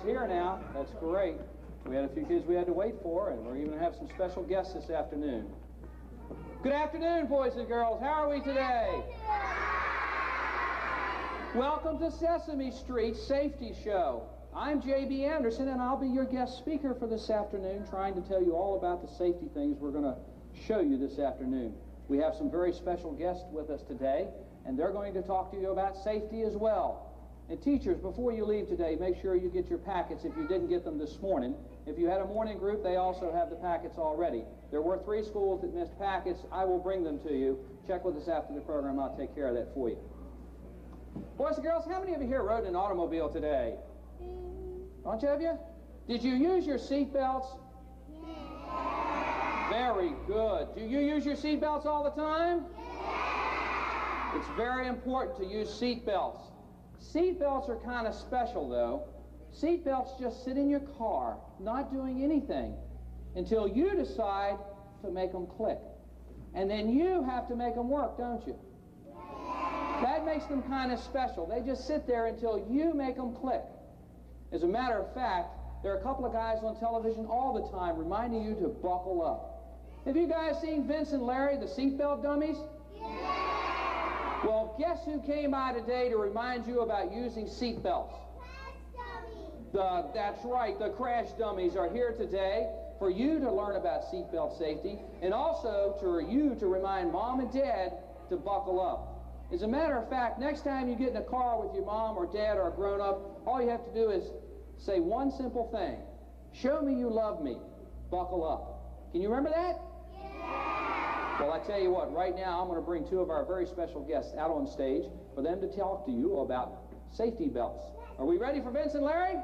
here now. That's great. We had a few kids we had to wait for, and we're even going to have some special guests this afternoon. Good afternoon, boys and girls. How are we today? Welcome to Sesame Street Safety Show. I'm J.B. Anderson, and I'll be your guest speaker for this afternoon, trying to tell you all about the safety things we're going to show you this afternoon. We have some very special guests with us today, and they're going to talk to you about safety as well. And teachers, before you leave today, make sure you get your packets if you didn't get them this morning. If you had a morning group, they also have the packets already. There were 3 schools that missed packets. I will bring them to you. Check with us after the program. I'll take care of that for you. Boys and girls, how many of you here rode in an automobile today? A bunch of you? Did you use your seat belts? Very good. Do you use your seat belts all the time? It's very important to use seat belts. Seat belts are kind of special, though. Seat belts just sit in your car, not doing anything, until you decide to make them click. And then you have to make them work, don't you? That makes them kind of special. They just sit there until you make them click. As a matter of fact, there are a couple of guys on television all the time reminding you to buckle up. Have you guys seen Vince and Larry, the seatbelt dummies? Well, guess who came by today to remind you about using seat belts? That's right, the crash dummies are here today for you to learn about seatbelt safety, and also for you to remind Mom and Dad to buckle up. As a matter of fact, next time you get in a car with your mom or dad or a grown-up, all you have to do is say one simple thing. Show me you love me. Buckle up. Can you remember that? Well, I tell you what, right now I'm going to bring 2 of our very special guests out on stage for them to talk to you about safety belts. Are we ready for Vince and Larry?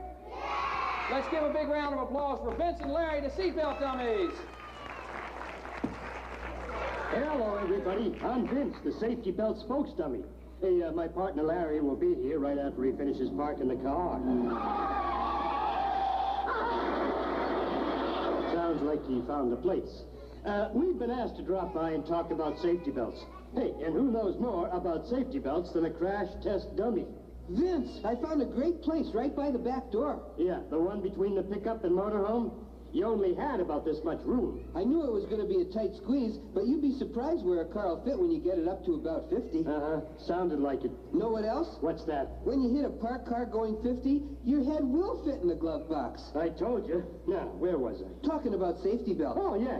Let's give a big round of applause for Vince and Larry, the seatbelt dummies. Hello, everybody. I'm Vince, the safety belt spokes dummy. Hey, my partner Larry will be here right after he finishes parking the car. Sounds like he found a place. We've been asked to drop by and talk about safety belts. Hey, and who knows more about safety belts than a crash test dummy? Vince, I found a great place right by the back door. Yeah, the one between the pickup and motorhome? You only had about this much room. I knew it was going to be a tight squeeze, but you'd be surprised where a car will fit when you get it up to about 50. Uh-huh. Sounded like it. Know what else? What's that? When you hit a parked car going 50, your head will fit in the glove box. I told you. Now, where was I? Talking about safety belts. Oh, yeah.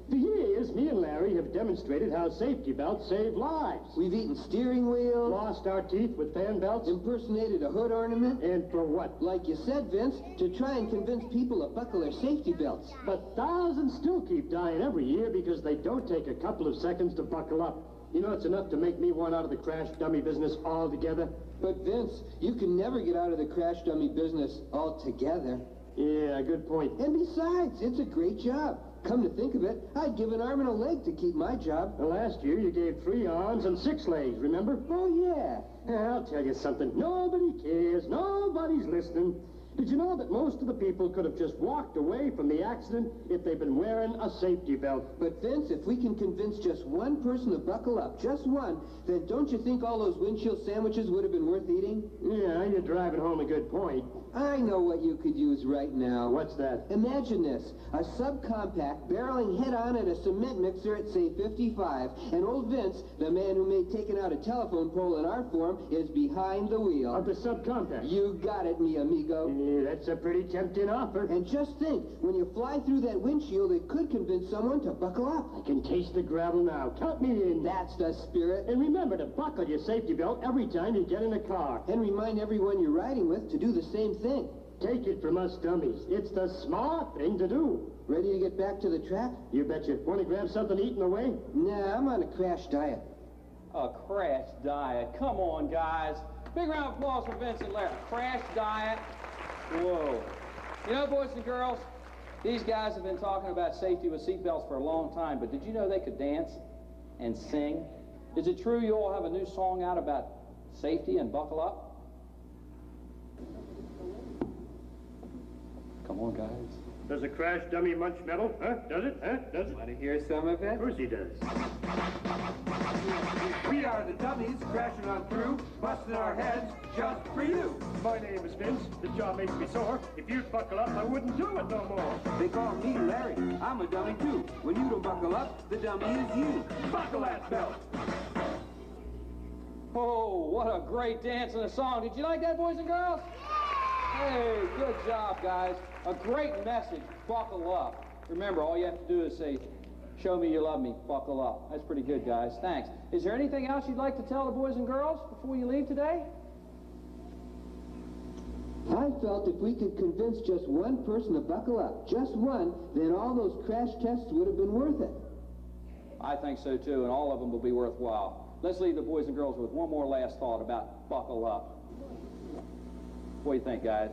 For years, me and Larry have demonstrated how safety belts save lives. We've eaten steering wheels. Lost our teeth with fan belts. Impersonated a hood ornament. And for what? Like you said, Vince, to try and convince people to buckle their safety belts. But thousands still keep dying every year because they don't take a couple of seconds to buckle up. You know, it's enough to make me want out of the crash dummy business altogether. But, Vince, you can never get out of the crash dummy business altogether. Yeah, good point. And besides, it's a great job. Come to think of it, I'd give an arm and a leg to keep my job. Well, last year you gave 3 arms and 6 legs, remember? Oh, yeah. I'll tell you something. Nobody cares. Nobody's listening. Did you know that most of the people could have just walked away from the accident if they'd been wearing a safety belt? But, Vince, if we can convince just one person to buckle up, just one, then don't you think all those windshield sandwiches would have been worth eating? Yeah, you're driving home a good point. I know what you could use right now. What's that? Imagine this. A subcompact barreling head-on at a cement mixer at, say, 55. And old Vince, the man who made taking out a telephone pole in our form, is behind the wheel. Of the subcompact? You got it, mi amigo. Yeah, that's a pretty tempting offer. And just think, when you fly through that windshield, it could convince someone to buckle up. I can taste the gravel now. Count me in. That's the spirit. And remember to buckle your safety belt every time you get in a car. And remind everyone you're riding with to do the same thing. Take it from us dummies. It's the smart thing to do. Ready to get back to the track? You betcha. Want to grab something to eat in the way? Nah, I'm on a crash diet. A crash diet. Come on, guys. Big round of applause for Vince and Larry. Crash diet. Whoa. You know, boys and girls, these guys have been talking about safety with seatbelts for a long time, but did you know they could dance and sing? Is it true you all have a new song out about safety and buckle up? Come on, guys. Does a crash dummy munch metal? Huh? Does it? Huh? Does it? Want to hear some of it? Of course he does. We are the dummies crashing on through, busting our heads just for you. My name is Vince. The job makes me sore. If you'd buckle up, I wouldn't do it no more. They call me Larry. I'm a dummy too. When you don't buckle up, the dummy is you. Buckle that belt. Oh, what a great dance and a song. Did you like that, boys and girls? Hey, good job, guys. A great message. Buckle up. Remember, all you have to do is say, show me you love me. Buckle up. That's pretty good, guys. Thanks. Is there anything else you'd like to tell the boys and girls before you leave today? I felt if we could convince just one person to buckle up, just one, then all those crash tests would have been worth it. I think so, too, and all of them will be worthwhile. Let's leave the boys and girls with one more last thought about buckle up. What do you think, guys?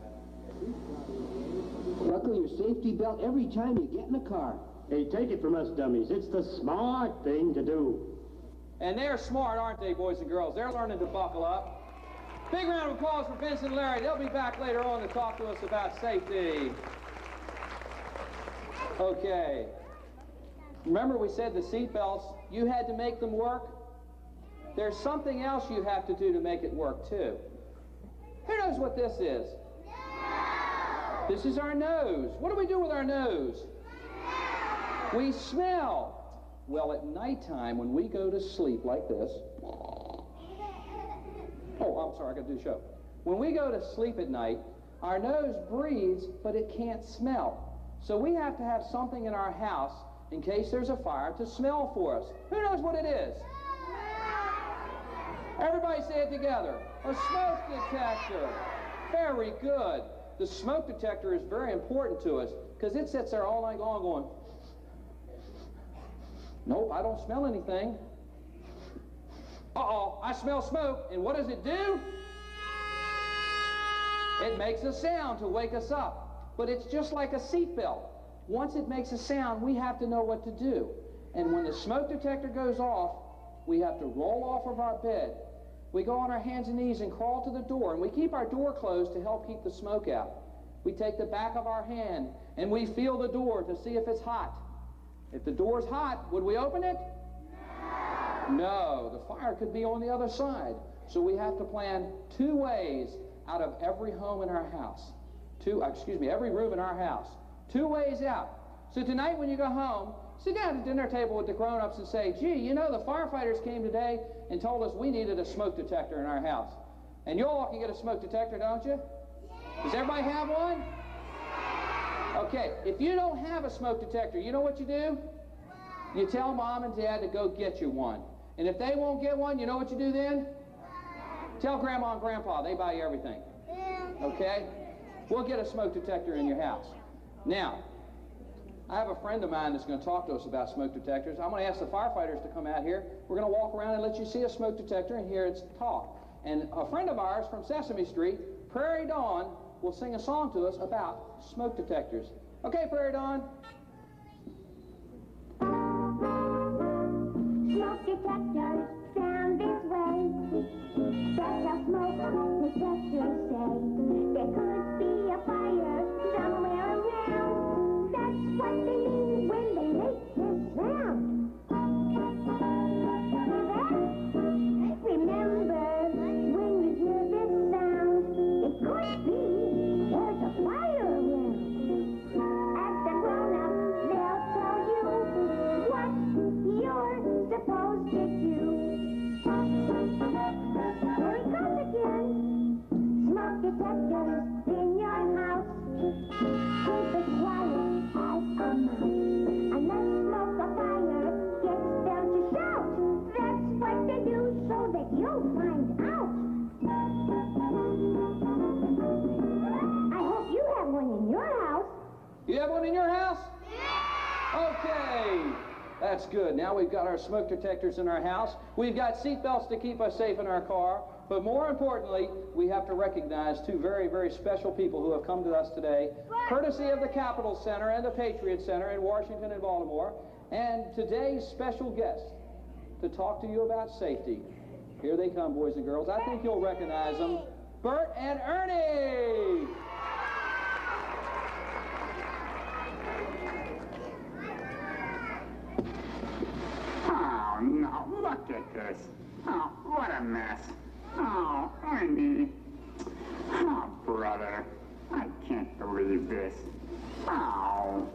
Buckle your safety belt every time you get in a car. Hey, take it from us dummies. It's the smart thing to do. And they're smart, aren't they, boys and girls? They're learning to buckle up. Big round of applause for Vince and Larry. They'll be back later on to talk to us about safety. Okay. Remember we said the seat belts, you had to make them work? There's something else you have to do to make it work, too. Who knows what this is? This is our nose. What do we do with our nose? We smell. Well, at nighttime, when we go to sleep like this... Oh, I'm sorry, I got to do the show. When we go to sleep at night, our nose breathes, but it can't smell. So we have to have something in our house, in case there's a fire, to smell for us. Who knows what it is? Everybody say it together. A smoke detector. Very good. The smoke detector is very important to us because it sits there all night long going, nope, I don't smell anything. Uh-oh, I smell smoke. And what does it do? It makes a sound to wake us up. But it's just like a seatbelt. Once it makes a sound, we have to know what to do. And when the smoke detector goes off, we have to roll off of our bed. We go on our hands and knees and crawl to the door, and we keep our door closed to help keep the smoke out. We take the back of our hand, and we feel the door to see if it's hot. If the door's hot, would we open it? No, the fire could be on the other side. So we have to plan 2 ways out of every home in our house. Every room in our house. 2 ways out. So tonight when you go home, sit down at the dinner table with the grown-ups and say, gee, you know, the firefighters came today and told us we needed a smoke detector in our house. And you all can get a smoke detector, don't you? Does everybody have one? Okay, if you don't have a smoke detector, you know what you do? You tell Mom and Dad to go get you one. And if they won't get one, you know what you do then? Tell Grandma and Grandpa, they buy you everything. Okay? We'll get a smoke detector in your house. Now, I have a friend of mine that's going to talk to us about smoke detectors. I'm going to ask the firefighters to come out here. We're going to walk around and let you see a smoke detector and hear its talk. And a friend of ours from Sesame Street, Prairie Dawn, will sing a song to us about smoke detectors. Okay, Prairie Dawn. Smoke detectors sound this way. That's how smoke detectors say. There could be a fire somewhere around. That's what they mean when they make this sound. Hear that? Remember, when you hear this sound, it could be there's a fire around. Ask the grown-ups, they'll tell you what you're supposed to do. Here it goes again. Smoke detectors in your house. Keep it quiet as a mouse. Unless smoke or fire gets them to shout. That's what they do so that you'll find out. I hope you have one in your house. You have one in your house? Yeah! Okay. That's good. Now we've got our smoke detectors in our house. We've got seat belts to keep us safe in our car. But more importantly, we have to recognize 2 very, very special people who have come to us today, courtesy of the Capitol Center and the Patriot Center in Washington and Baltimore, and today's special guest to talk to you about safety. Here they come, boys and girls. I think you'll recognize them. Bert and Ernie! Oh, look at this. Oh, what a mess. Oh, Ernie. Oh, brother. I can't believe this. Oh.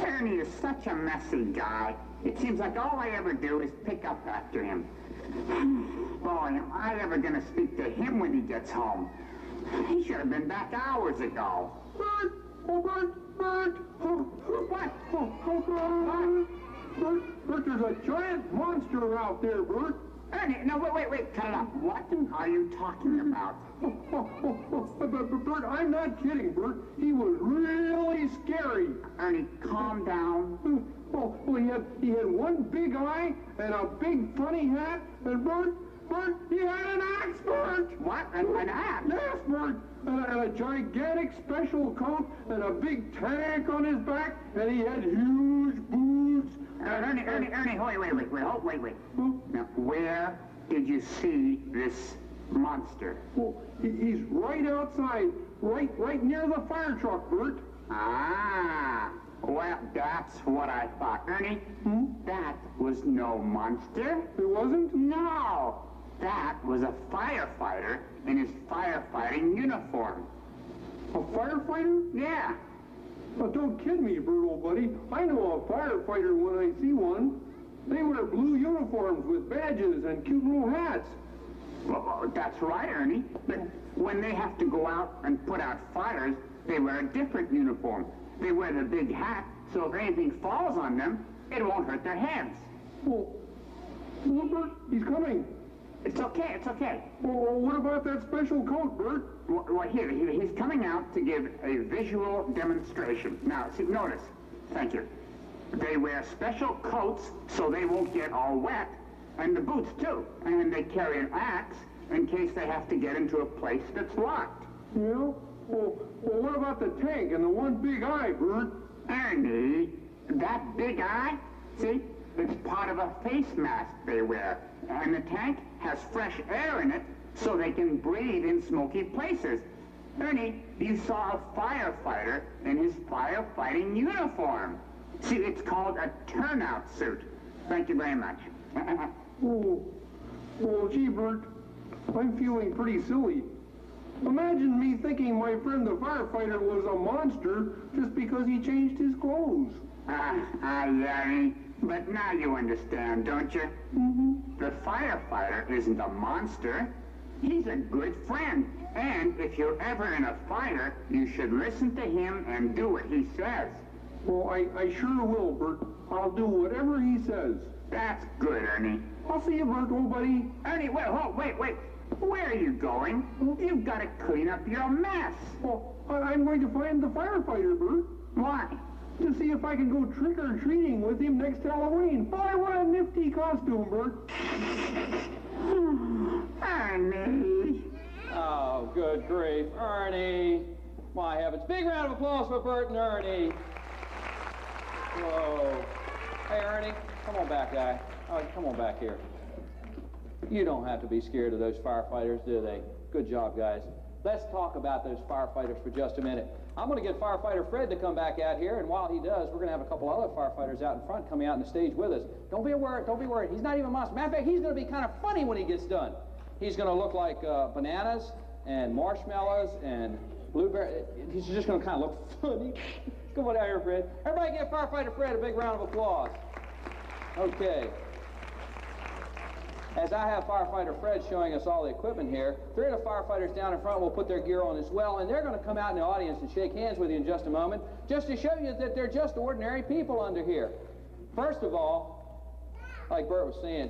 Ernie is such a messy guy. It seems like all I ever do is pick up after him. Boy, am I ever going to speak to him when he gets home. He should have been back hours ago. Bert! Oh, Bert! Bert! What? Bert, there's a giant monster out there, Bert. Ernie, no, wait, cut it off. What are you talking about? Bert, I'm not kidding, Bert. He was really scary. Ernie, calm down. He had one big eye and a big funny hat, and Bert, he had an axe, Bert! What? An axe? Yes, Bert! And a gigantic special coat and a big tank on his back, and he had huge boots. Ernie, wait. Now, where did you see this monster? Well, he's right outside, right near the fire truck, Bert. Ah, well, that's what I thought. Ernie, that was no monster. It wasn't? No, that was a firefighter in his firefighting uniform. A firefighter? Yeah. Oh, don't kid me, Bert, old buddy. I know a firefighter when I see one. They wear blue uniforms with badges and cute little hats. Well, that's right, Ernie. But when they have to go out and put out fires, they wear a different uniform. They wear the big hat, so if anything falls on them, it won't hurt their heads. Well, Bert, he's coming. It's okay. Well, what about that special coat, Bert? Well, he's coming out to give a visual demonstration. Now, see, notice. Thank you. They wear special coats so they won't get all wet, and the boots, too. And they carry an axe in case they have to get into a place that's locked. Yeah? Well, what about the tank and the one big eye, Bert? Ernie, that big eye, see, it's part of a face mask they wear. And the tank has fresh air in it so they can breathe in smoky places. Ernie, you saw a firefighter in his firefighting uniform. See, it's called a turnout suit. Thank you very much. Gee, Bert, I'm feeling pretty silly. Imagine me thinking my friend the firefighter was a monster just because he changed his clothes. Larry, but now you understand, don't you? Mm-hmm. The firefighter isn't a monster. He's a good friend. And if you're ever in a fire, you should listen to him and do what he says. Well, I sure will, Bert. I'll do whatever he says. That's good, Ernie. I'll see you, Bert, old buddy. Ernie, wait. Where are you going? You've got to clean up your mess. Well, I'm going to find the firefighter, Bert. Why? To see if I can go trick-or-treating with him next Halloween. Boy, what a nifty costume, Bert. Ernie. Oh, good grief. Ernie. My heavens. Big round of applause for Bert and Ernie. Whoa. Hey, Ernie, come on back, guy. Oh, come on back here. You don't have to be scared of those firefighters, do they? Good job, guys. Let's talk about those firefighters for just a minute. I'm going to get firefighter Fred to come back out here, and while he does, we're going to have a couple other firefighters out in front coming out on the stage with us. Don't be worried. He's not even a monster. Matter of fact, he's going to be kind of funny when he gets done. He's going to look like bananas and marshmallows and blueberry. He's just going to kind of look funny. Come on out here, Fred. Everybody give firefighter Fred a big round of applause. Okay. As I have firefighter Fred showing us all the equipment here, 3 of the firefighters down in front will put their gear on as well, and they're going to come out in the audience and shake hands with you in just a moment, just to show you that they're just ordinary people under here. First of all, like Bert was saying,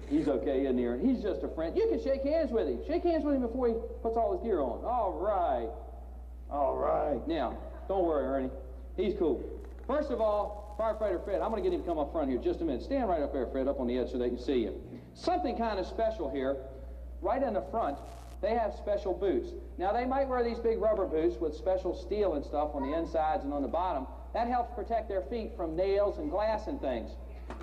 he's okay, isn't he? He's just a friend. You can shake hands with him. Shake hands with him before he puts all his gear on. All right. Now, don't worry, Ernie. He's cool. First of all, firefighter Fred, I'm going to get him to come up front here just a minute. Stand right up there, Fred, up on the edge so they can see you. Something kind of special here. Right in the front, they have special boots. Now, they might wear these big rubber boots with special steel and stuff on the insides and on the bottom. That helps protect their feet from nails and glass and things.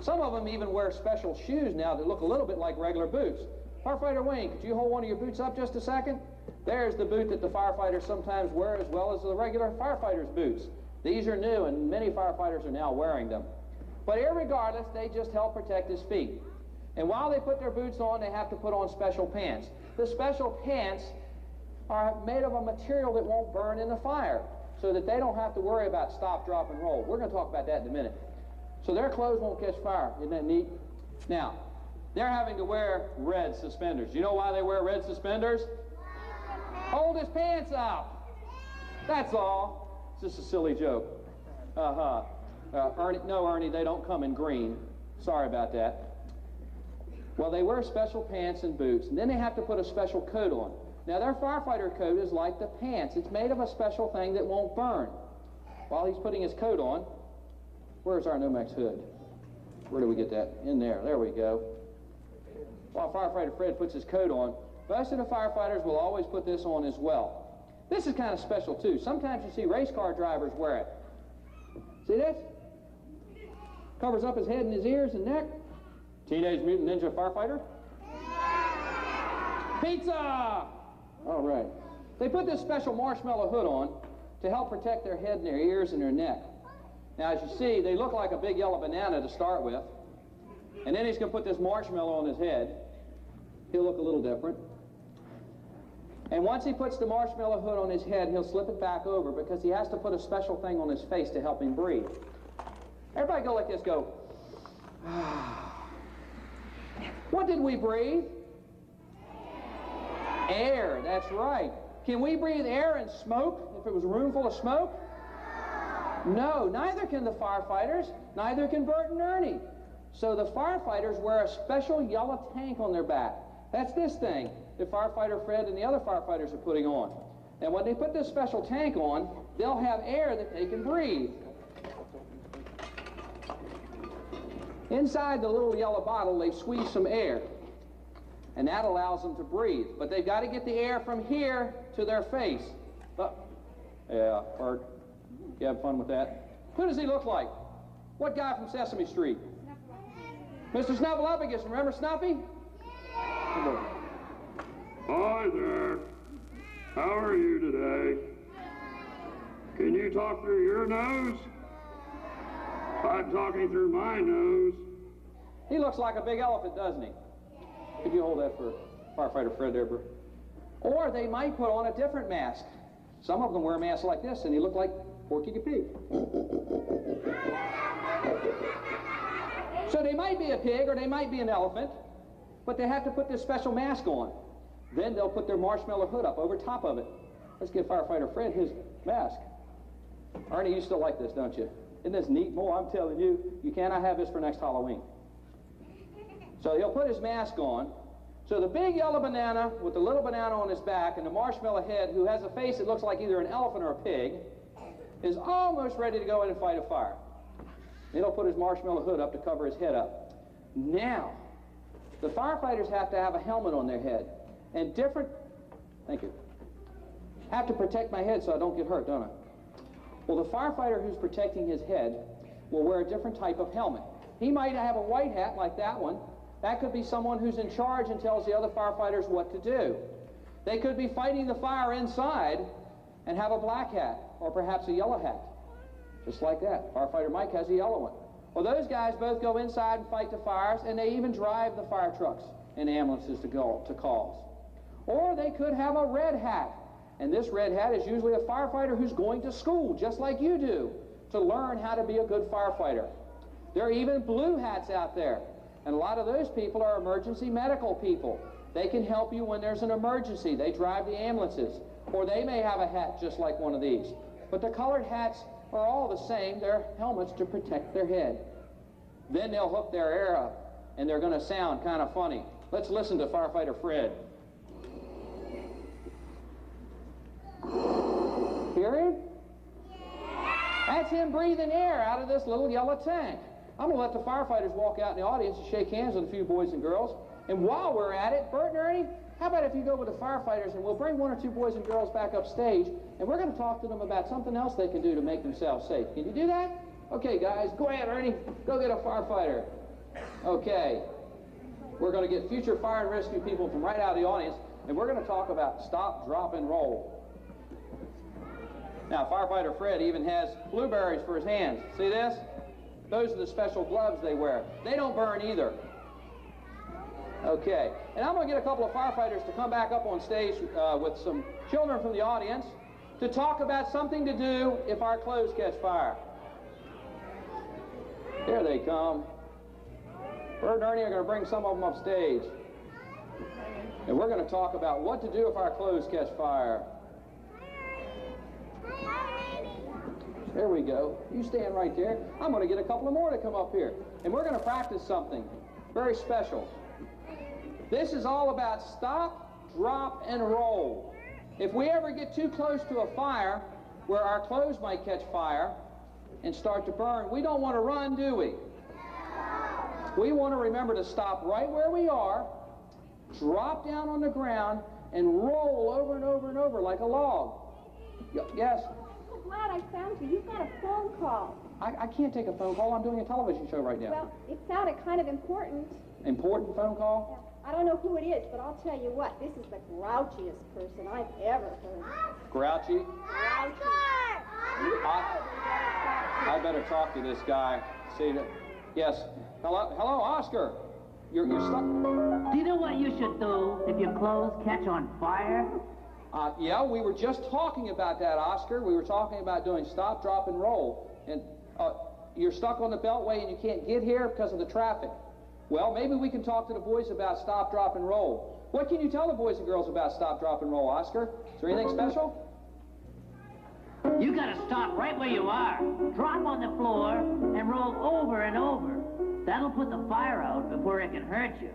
Some of them even wear special shoes now that look a little bit like regular boots. Firefighter Wayne, could you hold one of your boots up just a second? There's the boot that the firefighters sometimes wear as well as the regular firefighters' boots. These are new, and many firefighters are now wearing them. But irregardless, they just help protect his feet. And while they put their boots on, they have to put on special pants. The special pants are made of a material that won't burn in the fire, so that they don't have to worry about stop, drop, and roll. We're going to talk about that in a minute. So their clothes won't catch fire. Isn't that neat? Now, they're having to wear red suspenders. You know why they wear red suspenders? Hold his pants up. That's all. It's just a silly joke. Ernie, they don't come in green. Sorry about that. Well, they wear special pants and boots, and then they have to put a special coat on. Now, their firefighter coat is like the pants. It's made of a special thing that won't burn. While he's putting his coat on, where's our Nomex hood? Where do we get that? In there. There we go. While firefighter Fred puts his coat on, most of the firefighters will always put this on as well. This is kind of special, too. Sometimes you see race car drivers wear it. See this? Covers up his head and his ears and neck. Teenage Mutant Ninja Firefighter? Pizza! All right. They put this special marshmallow hood on to help protect their head and their ears and their neck. Now, as you see, they look like a big yellow banana to start with. And then he's going to put this marshmallow on his head. He'll look a little different. And once he puts the marshmallow hood on his head, he'll slip it back over because he has to put a special thing on his face to help him breathe. Everybody go like this, go. What did we breathe? Air, that's right. Can we breathe air and smoke if it was a room full of smoke? No, neither can the firefighters, neither can Bert and Ernie. So the firefighters wear a special yellow tank on their back. That's this thing that firefighter Fred and the other firefighters are putting on. And when they put this special tank on, they'll have air that they can breathe. Inside the little yellow bottle, they've squeezed some air, and that allows them to breathe. But they've got to get the air from here to their face. Yeah, Bert, you have fun with that? Who does he look like? What guy from Sesame Street? Mr. Snuffleupagus. Remember Snuffy? Hi there. How are you today? Can you talk through your nose? I'm talking through my nose. He looks like a big elephant, doesn't he? Could you hold that for firefighter Fred there, Bert? Or they might put on a different mask. Some of them wear a mask like this, and he look like Porky the Pig. So they might be a pig, or they might be an elephant, but they have to put this special mask on. Then they'll put their marshmallow hood up over top of it. Let's give firefighter Fred his mask. Ernie, you still like this, don't you? Isn't this neat? Boy, I'm telling you, you cannot have this for next Halloween. So he'll put his mask on. So the big yellow banana with the little banana on his back and the marshmallow head, who has a face that looks like either an elephant or a pig, is almost ready to go in and fight a fire. Then he'll put his marshmallow hood up to cover his head up. Now, the firefighters have to have a helmet on their head. And different, thank you, have to protect my head so I don't get hurt, don't I? Well, the firefighter who's protecting his head will wear a different type of helmet. He might have a white hat like that one. That could be someone who's in charge and tells the other firefighters what to do. They could be fighting the fire inside and have a black hat or perhaps a yellow hat. Just like that. Firefighter Mike has a yellow one. Well, those guys both go inside and fight the fires, and they even drive the fire trucks and ambulances to calls. Or they could have a red hat. And this red hat is usually a firefighter who's going to school, just like you do, to learn how to be a good firefighter. There are even blue hats out there. And a lot of those people are emergency medical people. They can help you when there's an emergency. They drive the ambulances. Or they may have a hat just like one of these. But the colored hats are all the same. They're helmets to protect their head. Then they'll hook their air up, and they're going to sound kind of funny. Let's listen to firefighter Fred. Hear him? That's him breathing air out of this little yellow tank. I'm going to let the firefighters walk out in the audience and shake hands with a few boys and girls. And while we're at it, Bert and Ernie, how about if you go with the firefighters and we'll bring one or two boys and girls back up stage, and we're going to talk to them about something else they can do to make themselves safe. Can you do that? Okay, guys, go ahead, Ernie. Go get a firefighter. Okay. We're going to get future fire and rescue people from right out of the audience, and we're going to talk about stop, drop, and roll. Now, firefighter Fred even has blueberries for his hands. See this? Those are the special gloves they wear. They don't burn either. Okay, and I'm going to get a couple of firefighters to come back up on stage with some children from the audience to talk about something to do if our clothes catch fire. Here they come. Bert and Ernie are going to bring some of them up stage. And we're going to talk about what to do if our clothes catch fire. There we go. You stand right there. I'm going to get a couple of more to come up here. And we're going to practice something very special. This is all about stop, drop, and roll. If we ever get too close to a fire where our clothes might catch fire and start to burn, we don't want to run, do we? We want to remember to stop right where we are, drop down on the ground, and roll over and over and over like a log. Yes? I'm so glad I found you. You've got a phone call. I can't take a phone call. I'm doing a television show right now. Well, it sounded kind of important. Important phone call? I don't know who it is, but I'll tell you what. This is the grouchiest person I've ever heard. Grouchy? I better talk to this guy. See that? Yes. Hello, Oscar. You're stuck. Do you know what you should do if your clothes catch on fire? Yeah, we were just talking about that, Oscar. We were talking about doing stop, drop, and roll. And you're stuck on the Beltway and you can't get here because of the traffic. Well, maybe we can talk to the boys about stop, drop, and roll. What can you tell the boys and girls about stop, drop, and roll, Oscar? Is there anything special? You gotta stop right where you are, drop on the floor, and roll over and over. That'll put the fire out before it can hurt you.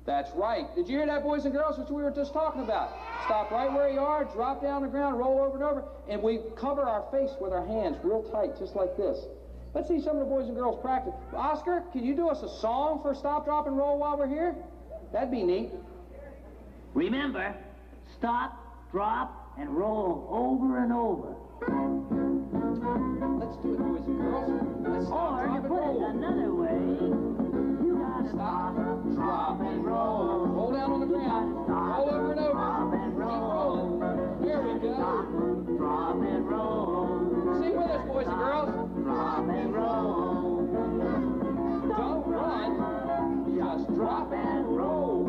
That's right. Did you hear that, boys and girls? Which we were just talking about. Stop right where you are, drop down on the ground, roll over and over, and we cover our face with our hands real tight, just like this. Let's see some of the boys and girls practice. Oscar, can you do us a song for stop, drop, and roll while we're here? That'd be neat. Remember, stop, drop, and roll over and over. Let's do it, boys and girls. Let's stop, Or drop, to and put it roll. another way, you gotta Stop, drop, and roll. Roll down on the ground. Roll over and over. Drop and Keep roll. rolling. Here we Stop, go. drop, and roll. Sing with us, boys and girls. Drop and roll. Don't run. Just drop and roll.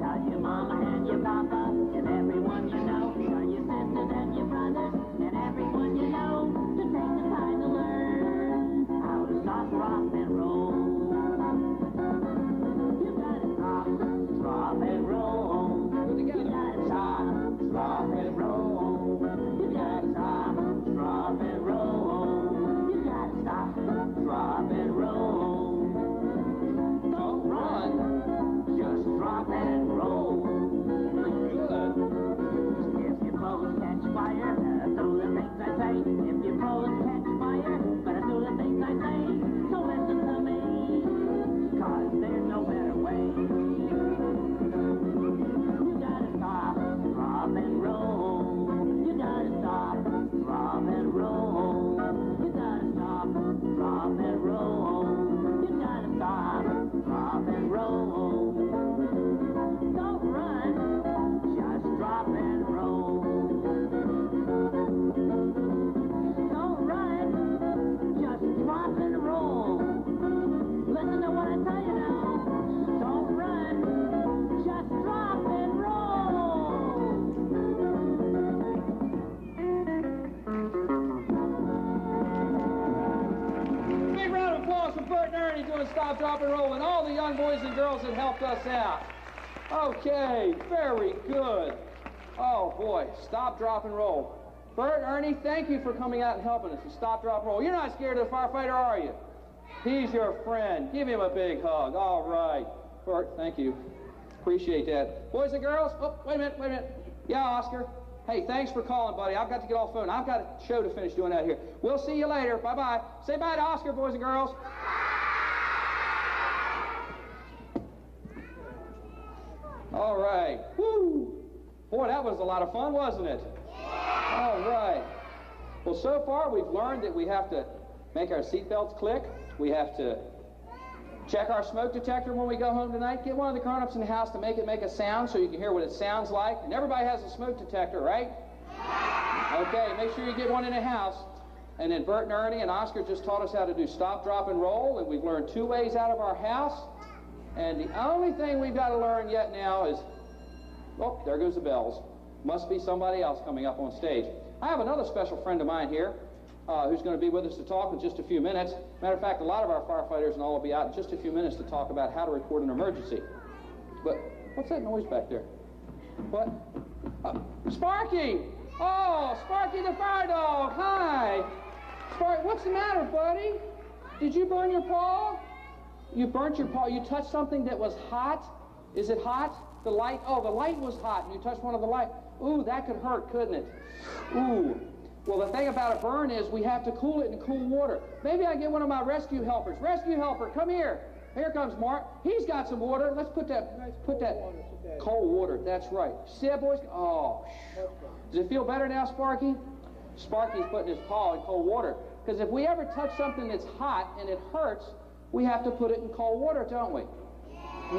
Tell your mama and your papa and everyone you know. Tell your sisters and your brothers and everyone you know to take the time to learn how to stop, drop, and roll. You gotta stop, drop, and roll. Go You together. gotta stop, drop, and roll. You gotta stop, drop, and roll. You gotta stop, drop, and roll. Don't run, just drop and roll. Good. If your clothes catch fire, do the things I say. If your clothes catch fire, better do the things I say. So listen to me, 'cause there's no better way. You gotta stop, drop, and roll. You gotta stop, drop, and roll. You gotta stop, drop, and roll. You gotta stop, drop, and roll. Don't run, just drop and roll. Don't run, just drop and roll. Listen to what I tell you now. Don't run, just drop and roll. Big round of applause for Bert and Ernie doing stop, drop, and roll, and all the young boys and girls that helped us out. Okay, very good. Oh, boy, stop, drop, and roll. Bert, Ernie, thank you for coming out and helping us to stop, drop, and roll. You're not scared of the firefighter, are you? He's your friend. Give him a big hug. All right. Bert, thank you. Appreciate that. Boys and girls, oh, wait a minute. Yeah, Oscar. Hey, thanks for calling, buddy. I've got to get off the phone. I've got a show to finish doing out here. We'll see you later. Bye-bye. Say bye to Oscar, boys and girls. All right. Woo! Boy, that was a lot of fun, wasn't it? All right. Well, so far we've learned that we have to make our seatbelts click. We have to check our smoke detector when we go home tonight. Get one of the grown-ups in the house to make a sound so you can hear what it sounds like. And everybody has a smoke detector, right? Okay, make sure you get one in the house. And then Bert and Ernie and Oscar just taught us how to do stop, drop, and roll, and we've learned 2 ways out of our house. And the only thing we've got to learn yet now is, oh, there goes the bells. Must be somebody else coming up on stage. I have another special friend of mine here who's going to be with us to talk in just a few minutes. Matter of fact, a lot of our firefighters and all will be out in just a few minutes to talk about how to report an emergency. But what's that noise back there? What? Sparky! Oh, Sparky the fire dog. Hi. Sparky, what's the matter, buddy? Did you burn your paw? You burnt your paw. You touched something that was hot? Is it hot? The light? Oh, the light was hot, and you touched one of the lights. Ooh, that could hurt, couldn't it? Ooh. Well, the thing about a burn is we have to cool it in cool water. Maybe I get one of my rescue helpers. Rescue helper, come here. Here comes Mark. He's got some water. Let's put that cold water. That's right. See that, boys? Oh. Does it feel better now, Sparky? Sparky's putting his paw in cold water. Because if we ever touch something that's hot and it hurts, we have to put it in cold water, don't we?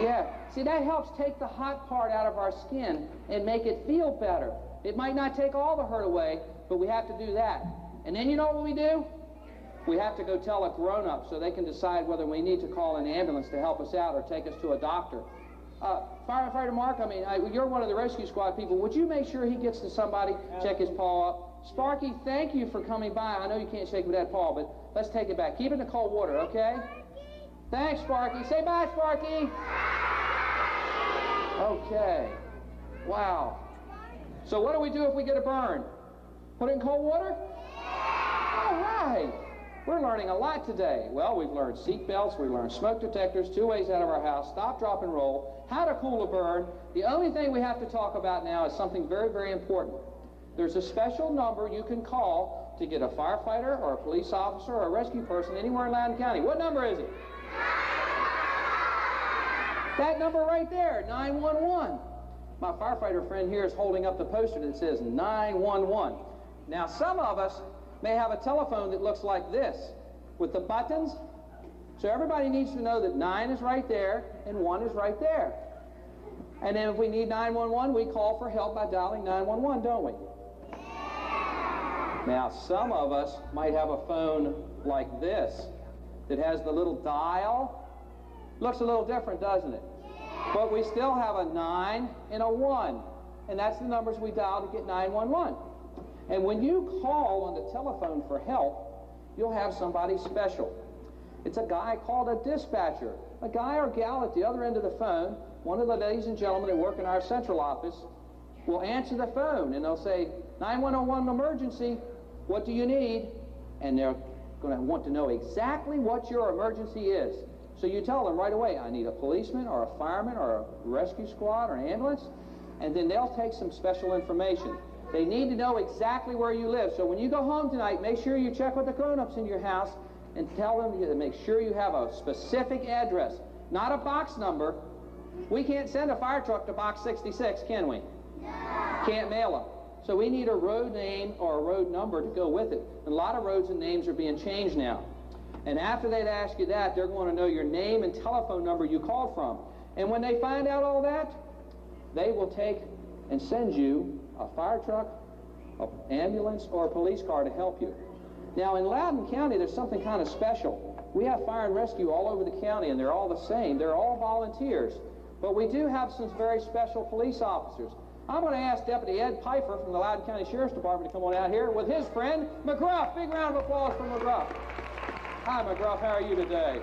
Yeah. See, that helps take the hot part out of our skin and make it feel better. It might not take all the hurt away, but we have to do that. And then you know what we do? We have to go tell a grown-up so they can decide whether we need to call an ambulance to help us out or take us to a doctor. Firefighter Mark, you're one of the rescue squad people. Would you make sure he gets to somebody, check his paw up? Sparky, thank you for coming by. I know you can't shake with that paw, but let's take it back. Keep it in the cold water, okay? Thanks, Sparky. Say bye, Sparky. Okay. Wow. So what do we do if we get a burn? Put it in cold water? All right. We're learning a lot today. Well, we've learned seat belts, we've learned smoke detectors, 2 ways out of our house, stop, drop, and roll, how to cool a burn. The only thing we have to talk about now is something very, very important. There's a special number you can call to get a firefighter or a police officer or a rescue person anywhere in Loudoun County. What number is it? That number right there, 911. My firefighter friend here is holding up the poster that says 911. Now, some of us may have a telephone that looks like this with the buttons. So everybody needs to know that 9 is right there and 1 is right there. And then if we need 911, we call for help by dialing 911, don't we? Now, some of us might have a phone like this that has the little dial. Looks a little different, doesn't it? But we still have a 9 and a 1. And that's the numbers we dial to get 911. And when you call on the telephone for help, you'll have somebody special. It's a guy called a dispatcher. A guy or gal at the other end of the phone, one of the ladies and gentlemen that work in our central office, will answer the phone and they'll say, 911 emergency, what do you need? And they're going to want to know exactly what your emergency is. So you tell them right away, I need a policeman or a fireman or a rescue squad or an ambulance, and then they'll take some special information. They need to know exactly where you live. So when you go home tonight, make sure you check with the grown-ups in your house and tell them to make sure you have a specific address, not a box number. We can't send a fire truck to box 66, can we? Can't mail them. So we need a road name or a road number to go with it. And a lot of roads and names are being changed now. And after they'd ask you that, they're going to know your name and telephone number you called from. And when they find out all that, they will take and send you a fire truck, an ambulance, or a police car to help you. Now, in Loudoun County, there's something kind of special. We have fire and rescue all over the county, and they're all the same. They're all volunteers. But we do have some very special police officers. I'm going to ask Deputy Ed Pfeiffer from the Loudoun County Sheriff's Department to come on out here with his friend, McGruff. Big round of applause for McGruff. Hi, McGruff. How are you today?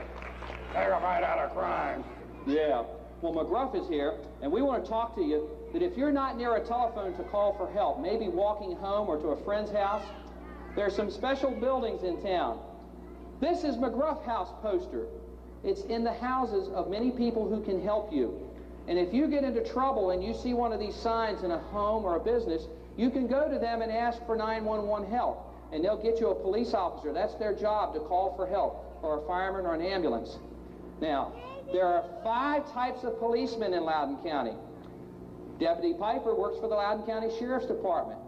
Terrified out of crime. Yeah. Well, McGruff is here, and we want to talk to you that if you're not near a telephone to call for help, maybe walking home or to a friend's house, there's some special buildings in town. This is McGruff House poster. It's in the houses of many people who can help you. And if you get into trouble and you see one of these signs in a home or a business, you can go to them and ask for 911 help. And they'll get you a police officer. That's their job, to call for help, or a fireman or an ambulance. Now, there are 5 types of policemen in Loudoun County. Deputy Piper works for the Loudoun County Sheriff's Department.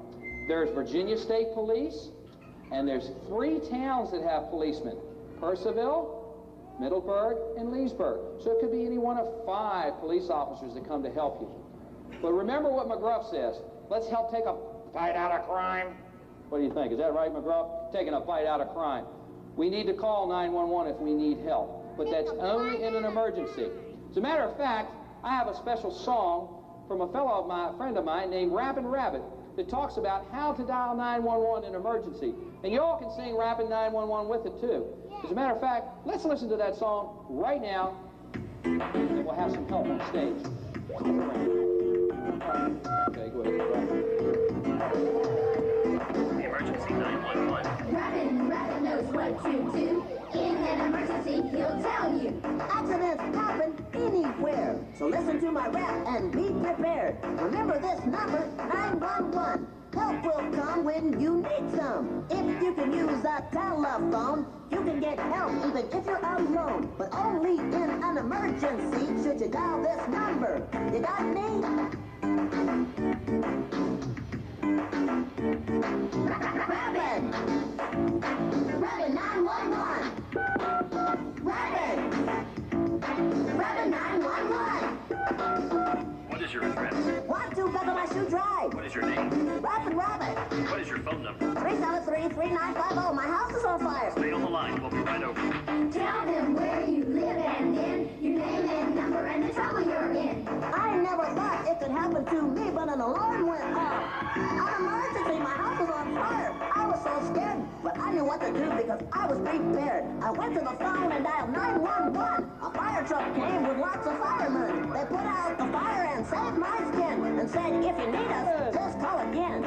There's Virginia State Police, and there's 3 towns that have policemen: Purcellville, Middleburg, and Leesburg. So it could be any one of 5 police officers that come to help you. But remember what McGruff says. Let's help take a fight out of crime. What do you think? Is that right, McGruff? Taking a bite out of crime. We need to call 911 if we need help, but that's only in an emergency. As a matter of fact, I have a special song from a friend of mine named Rappin' Rabbit that talks about how to dial 911 in emergency. And you all can sing Rappin' 911 with it too. As a matter of fact, let's listen to that song right now, and we'll have some help on stage. Okay, go ahead. Emergency 911. Rappin' knows what to do. In an emergency, he'll tell you. Accidents happen anywhere. So listen to my rap and be prepared. Remember this number, 911. Help will come when you need some. If you can use a telephone, you can get help even if you're alone. But only in an emergency should you dial this number. You got me? Rappin' 911. Rappin' 911. What is your address? Want to better my shoe dry? What is your name? Rappin' Rabbit. What is your phone number? 373-3950. My house is on fire. Stay on the line. We'll be right over. Tell them where you live and then your name and number and the trouble you're in. I never thought it could happen to me, but an alarm went off. An emergency, my house was on fire. I was so scared, but I knew what to do because I was prepared. I went to the phone and dialed 911. A fire truck came with lots of firemen. They put out the fire and saved my skin and said, if you need us, just call again.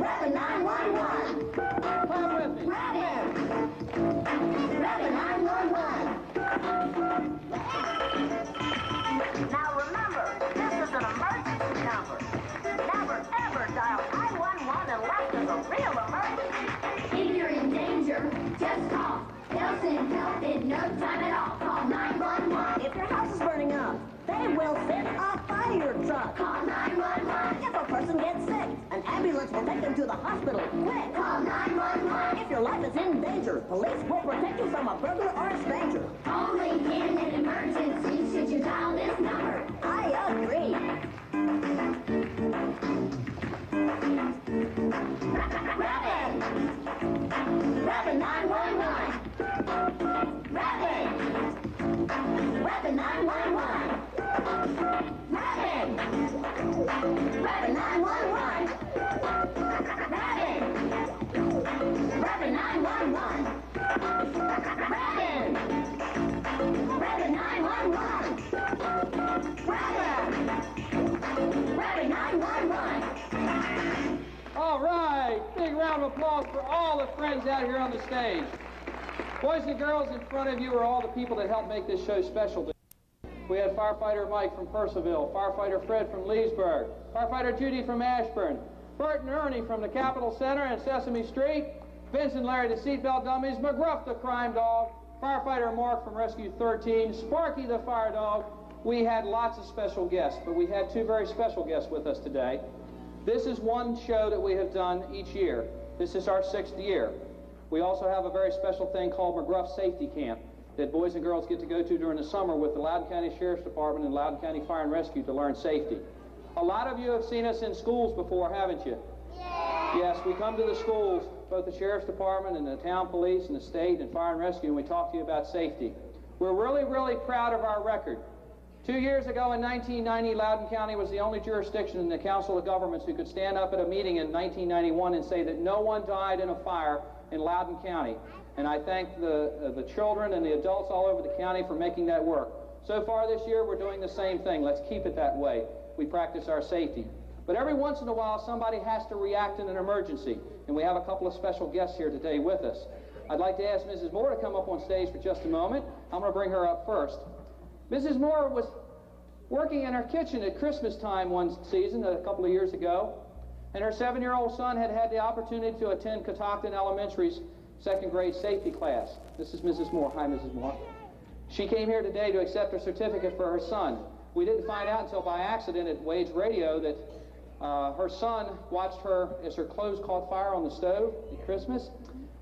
Rappin' 911. Come with me. Rappin' 911. Now remember, this is an emergency number. Never ever dial 911 unless there's a real emergency. If you're in danger, just call. They'll send help in no time at all. Call 911. If your house is burning up, they will send a fire truck. Call 911. If a person gets sick, an ambulance will take them to the hospital. Quick! Call 911. If your life is in danger, police will protect you from a burglar or a stranger. Only in an emergency should you dial this number. I agree. Rappin' 911. Rappin' 911. Rappin' 911. Rappin' 911. Rappin' 911. Rappin' 911. All right, big round of applause for all the friends out here on the stage. Boys and girls, in front of you are all the people that helped make this show special today. We had firefighter Mike from Purcellville, firefighter Fred from Leesburg, firefighter Judy from Ashburn, Bert and Ernie from the Capitol Center and Sesame Street, Vince and Larry the seatbelt dummies, McGruff the crime dog, firefighter Mark from Rescue 13, Sparky the fire dog. We had lots of special guests, but we had two very special guests with us today. This is one show that we have done each year. This is our 6th year. We also have a very special thing called McGruff Safety Camp that boys and girls get to go to during the summer with the Loudoun County Sheriff's Department and Loudoun County Fire and Rescue to learn safety. A lot of you have seen us in schools before, haven't you? Yeah. Yes, we come to the schools, both the Sheriff's Department and the town police and the state and Fire and Rescue, and we talk to you about safety. We're really, really proud of our record. 2 years ago in 1990, Loudoun County was the only jurisdiction in the Council of Governments who could stand up at a meeting in 1991 and say that no one died in a fire in Loudoun County. And I thank the children and the adults all over the county for making that work. So far this year, we're doing the same thing. Let's keep it that way. We practice our safety. But every once in a while, somebody has to react in an emergency. And we have a couple of special guests here today with us. I'd like to ask Mrs. Moore to come up on stage for just a moment. I'm going to bring her up first. Mrs. Moore was working in her kitchen at Christmas time one season a couple of years ago, and her 7-year-old son had had the opportunity to attend Catoctin Elementary's 2nd grade safety class. This is Mrs. Moore. Hi, Mrs. Moore. She came here today to accept her certificate for her son. We didn't find out until by accident at Wade's radio that her son watched her as her clothes caught fire on the stove at Christmas,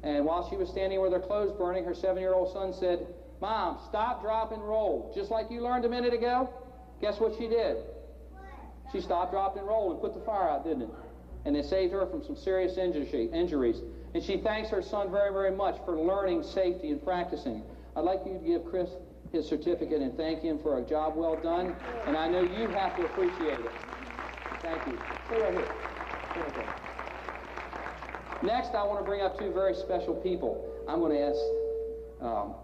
and while she was standing with her clothes burning, her 7-year-old son said, "Mom, stop, drop, and roll, just like you learned a minute ago." Guess what she did? She stopped, dropped, and rolled and put the fire out, didn't it? And it saved her from some serious injuries. And she thanks her son very, very much for learning safety and practicing. I'd like you to give Chris his certificate and thank him for a job well done. And I know you have to appreciate it. Thank you. Stay right here. Stay right there. Next, I want to bring up two very special people. I'm going to ask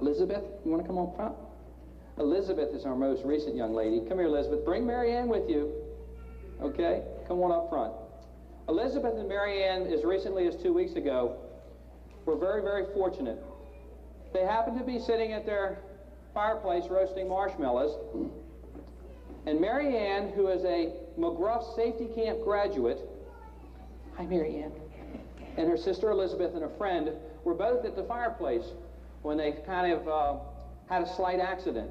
Elizabeth. You want to come on front? Elizabeth is our most recent young lady. Come here, Elizabeth. Bring Mary Ann with you. Okay? Come on up front. Elizabeth and Mary Ann, as recently as 2 weeks ago, were very, very fortunate. They happened to be sitting at their fireplace roasting marshmallows, and Mary Ann, who is a McGruff safety camp graduate, hi Mary Ann, and her sister Elizabeth and a friend were both at the fireplace when they kind of had a slight accident.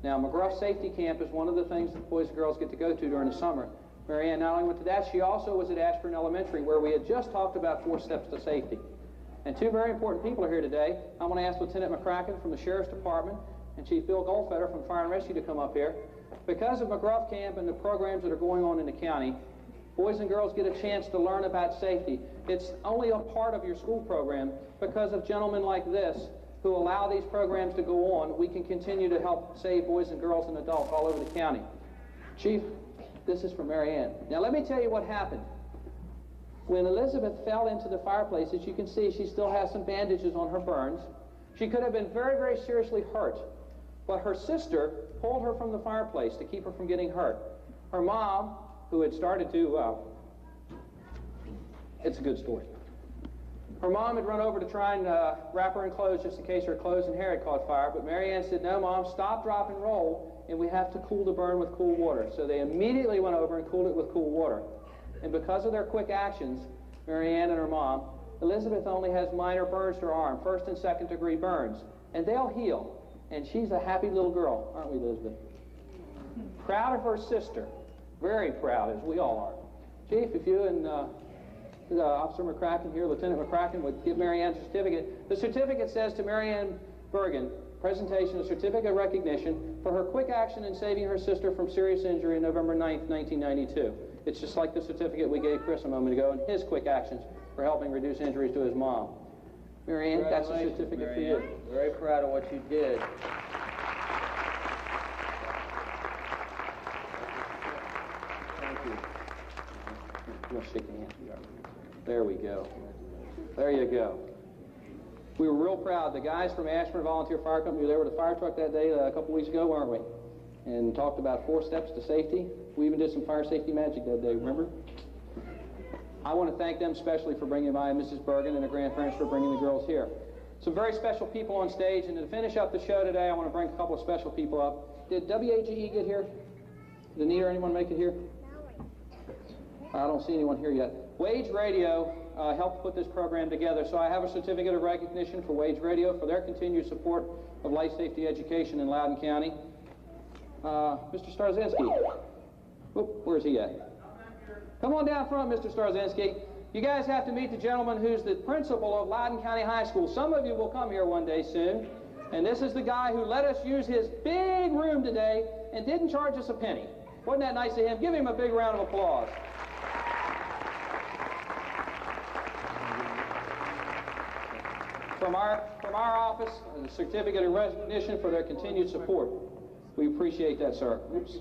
Now, McGruff Safety Camp is one of the things that boys and girls get to go to during the summer. Mary Ann not only went to that, she also was at Ashburn Elementary, where we had just talked about 4 steps to safety. And two very important people are here today. I'm going to ask Lieutenant McCracken from the Sheriff's Department and Chief Bill Goldfeder from Fire and Rescue to come up here. Because of McGruff Camp and the programs that are going on in the county, boys and girls get a chance to learn about safety. It's only a part of your school program. Because of gentlemen like this who allow these programs to go on, we can continue to help save boys and girls and adults all over the county. Chief, this is for Mary Ann. Now let me tell you what happened. When Elizabeth fell into the fireplace, as you can see, she still has some bandages on her burns. She could have been very, very seriously hurt. But her sister pulled her from the fireplace to keep her from getting hurt. Her mom, who had started to, it's a good story. Her mom had run over to try and wrap her in clothes just in case her clothes and hair had caught fire. But Mary Ann said, no, Mom, stop, drop, and roll, and we have to cool the burn with cool water. So they immediately went over and cooled it with cool water. And because of their quick actions, Mary Ann and her mom, Elizabeth only has minor burns to her arm, 1st and 2nd degree burns. And they'll heal. And she's a happy little girl, aren't we, Elizabeth? Proud of her sister. Very proud, as we all are. Chief, if you and Officer McCracken here, Lieutenant McCracken, would give Mary Ann a certificate. The certificate says to Mary Ann Bergen, presentation of certificate of recognition for her quick action in saving her sister from serious injury on November 9th, 1992. It's just like the certificate we gave Chris a moment ago and his quick actions for helping reduce injuries to his mom. Mary Ann, that's a certificate for you. Very proud of what you did. Thank you. I'm going to shake your hand. There we go. There you go. We were real proud. The guys from Ashburn Volunteer Fire Company were there with a fire truck that day a couple weeks ago, weren't we? And talked about 4 steps to safety. We even did some fire safety magic that day, remember? I want to thank them especially for bringing by Mrs. Bergen and her grandparents for bringing the girls here. Some very special people on stage, and to finish up the show today, I want to bring a couple of special people up. Did WAGE get here? Did Anita or anyone make it here? I don't see anyone here yet. Wage Radio helped put this program together, so I have a certificate of recognition for Wage Radio for their continued support of life safety education in Loudoun County. Mr. Starzinski. Whoop, where's he at? Come on down front, Mr. Starzinski. You guys have to meet the gentleman who's the principal of Loudoun County High School. Some of you will come here one day soon. And this is the guy who let us use his big room today and didn't charge us a penny. Wasn't that nice of him? Give him a big round of applause. From our office, a certificate of recognition for their continued support. We appreciate that, sir. Oops.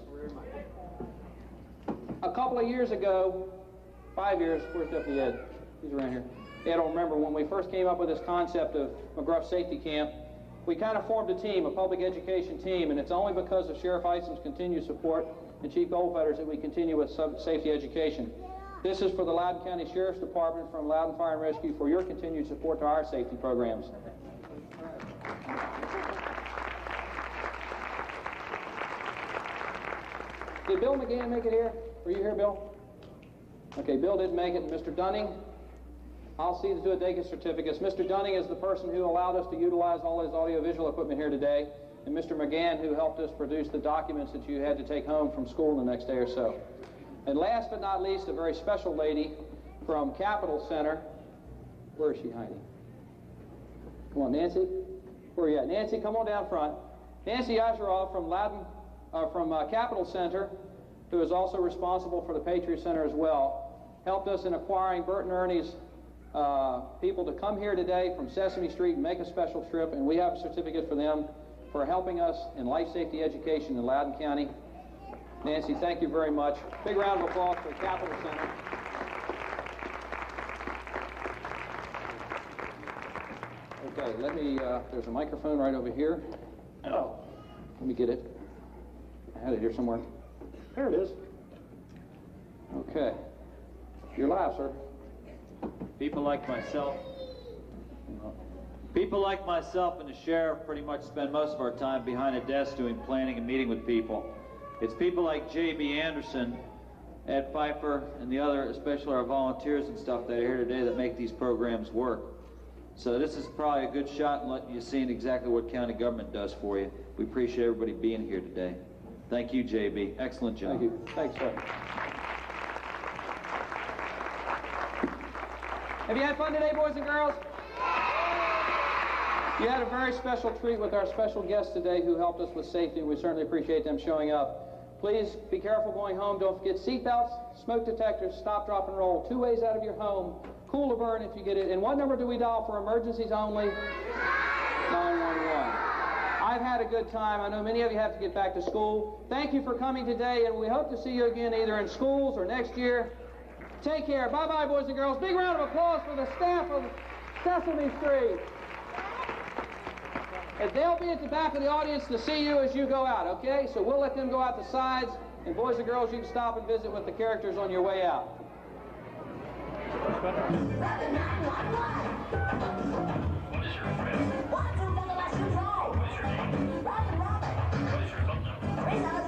A couple of years ago, 5 years, where's Deputy Ed? He's around here. Ed will remember when we first came up with this concept of McGruff Safety Camp, we kind of formed a team, a public education team, and it's only because of Sheriff Isom's continued support and Chief Goldfeder's that we continue with safety education. This is for the Loudoun County Sheriff's Department from Loudoun Fire and Rescue for your continued support to our safety programs. Did Bill McGann make it here? Were you here, Bill? Okay, Bill didn't make it. Mr. Dunning, I'll see to it they get certificates. Mr. Dunning is the person who allowed us to utilize all his audiovisual equipment here today, and Mr. McGann who helped us produce the documents that you had to take home from school the next day or so. And last but not least, a very special lady from Capitol Center. Where is she hiding? Come on, Nancy. Where are you at? Nancy, come on down front. Nancy Osheroff from Loudoun Capital Center, who is also responsible for the Patriot Center as well, helped us in acquiring Bert and Ernie's people to come here today from Sesame Street and make a special trip, and we have a certificate for them for helping us in life safety education in Loudoun County. Nancy, thank you very much. Big round of applause for the Capital Center. Okay, let me, there's a microphone right over here. Oh, let me get it. I had it here somewhere. There it is. Okay. You're live, sir. People like myself and the sheriff pretty much spend most of our time behind a desk doing planning and meeting with people. It's people like J.B. Anderson, Ed Pfeiffer, and the other, especially our volunteers and stuff that are here today that make these programs work. So this is probably a good shot in letting you see exactly what county government does for you. We appreciate everybody being here today. Thank you, J.B. Excellent job. Thank you. Thanks, sir. Have you had fun today, boys and girls? You had a very special treat with our special guests today who helped us with safety, and we certainly appreciate them showing up. Please be careful going home. Don't forget seatbelts, smoke detectors, stop, drop, and roll. 2 ways out of your home. Cool to burn if you get it. And what number do we dial for emergencies only? 911. I've had a good time. I know many of you have to get back to school. Thank you for coming today, and we hope to see you again either in schools or next year. Take care. Bye-bye, boys and girls. Big round of applause for the staff of Sesame Street. And they'll be at the back of the audience to see you as you go out, okay? So we'll let them go out the sides, and boys and girls, you can stop and visit with the characters on your way out. What is your address? What is your name? What is your phone number?